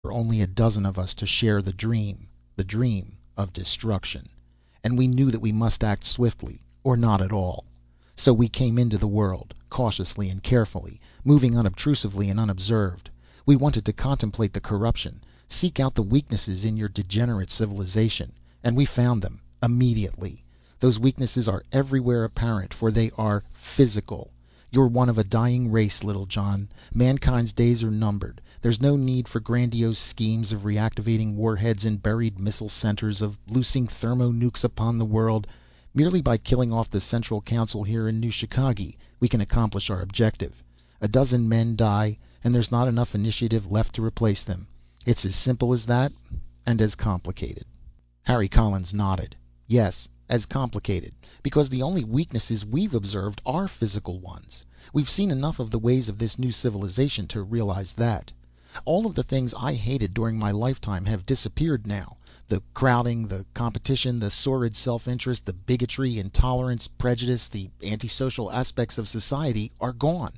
There were only a dozen of us to share the dream of destruction. And we knew that we must act swiftly, or not at all. So we came into the world, cautiously and carefully, moving unobtrusively and unobserved. We wanted to contemplate the corruption, seek out the weaknesses in your degenerate civilization. And we found them, immediately. Those weaknesses are everywhere apparent, for they are physical. You're one of a dying race, Littlejohn. Mankind's days are numbered. There's no need for grandiose schemes of reactivating warheads in buried missile centers, of loosing thermonukes upon the world. Merely by killing off the Central Council here in New Chicago, we can accomplish our objective. A dozen men die, and there's not enough initiative left to replace them. It's as simple as that, and as complicated. Harry Collins nodded. Yes, as complicated, because the only weaknesses we've observed are physical ones. We've seen enough of the ways of this new civilization to realize that. All of the things I hated during my lifetime have disappeared now. The crowding, the competition, the sordid self-interest, the bigotry, intolerance, prejudice, the antisocial aspects of society are gone.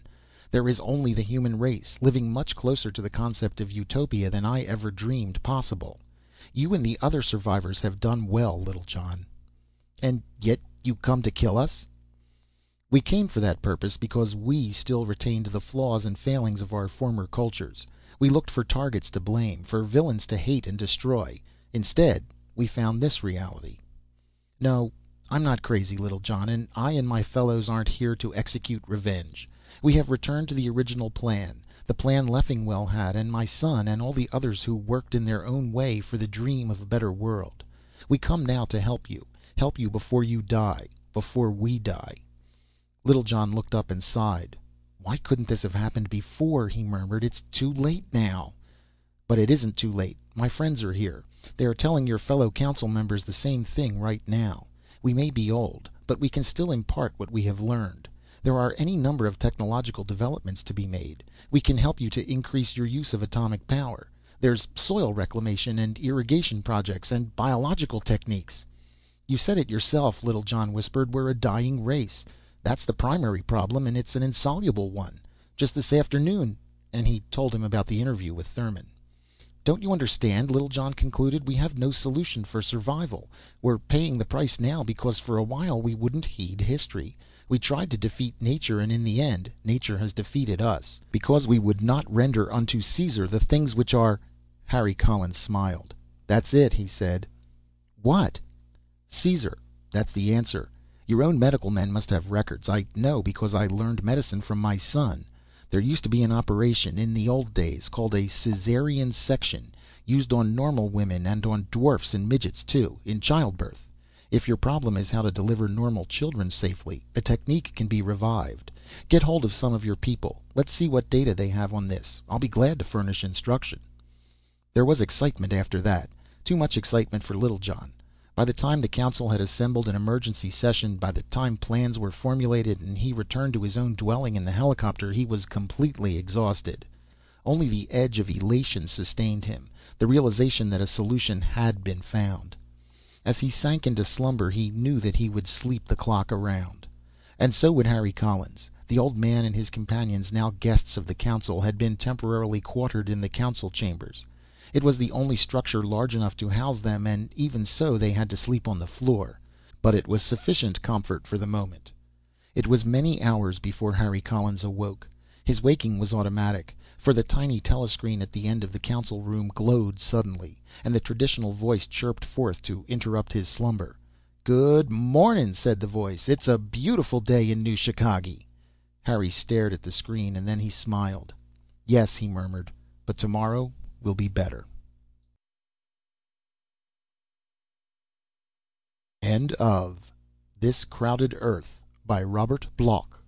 There is only the human race, living much closer to the concept of utopia than I ever dreamed possible. You and the other survivors have done well, Littlejohn. And yet you come to kill us? We came for that purpose because we still retained the flaws and failings of our former cultures. We looked for targets to blame, for villains to hate and destroy. Instead, we found this reality. No, I'm not crazy, Littlejohn, and I and my fellows aren't here to execute revenge. We have returned to the original plan, the plan Leffingwell had, and my son, and all the others who worked in their own way for the dream of a better world. We come now to help you before you die, before we die. Littlejohn looked up and sighed. Why couldn't this have happened before? He murmured. It's too late now. But it isn't too late. My friends are here. They are telling your fellow council members the same thing right now. We may be old, but we can still impart what we have learned. There are any number of technological developments to be made. We can help you to increase your use of atomic power. There's soil reclamation and irrigation projects and biological techniques. You said it yourself, Littlejohn whispered. We're a dying race. That's the primary problem, and it's an insoluble one. Just this afternoon. And he told him about the interview with Thurman. Don't you understand? Littlejohn concluded. We have no solution for survival. We're paying the price now because for a while we wouldn't heed history. We tried to defeat nature, and in the end, nature has defeated us. Because we would not render unto Caesar the things which are... Harry Collins smiled. That's it, he said. What? Caesar. That's the answer. Your own medical men must have records. I know because I learned medicine from my son. There used to be an operation, in the old days, called a Caesarean section, used on normal women and on dwarfs and midgets, too, in childbirth. If your problem is how to deliver normal children safely, the technique can be revived. Get hold of some of your people. Let's see what data they have on this. I'll be glad to furnish instruction. There was excitement after that. Too much excitement for Littlejohn. By the time the council had assembled an emergency session, by the time plans were formulated and he returned to his own dwelling in the helicopter, he was completely exhausted. Only the edge of elation sustained him, the realization that a solution had been found. As he sank into slumber, he knew that he would sleep the clock around. And so would Harry Collins. The old man and his companions, now guests of the council, had been temporarily quartered in the council chambers. It was the only structure large enough to house them, and even so they had to sleep on the floor. But it was sufficient comfort for the moment. It was many hours before Harry Collins awoke. His waking was automatic, for the tiny telescreen at the end of the council room glowed suddenly, and the traditional voice chirped forth to interrupt his slumber. "Good mornin'," said the voice. "It's a beautiful day in New Chicago." Harry stared at the screen, and then he smiled. "Yes," he murmured, "but tomorrow will be better." End of This Crowded Earth by Robert Bloch.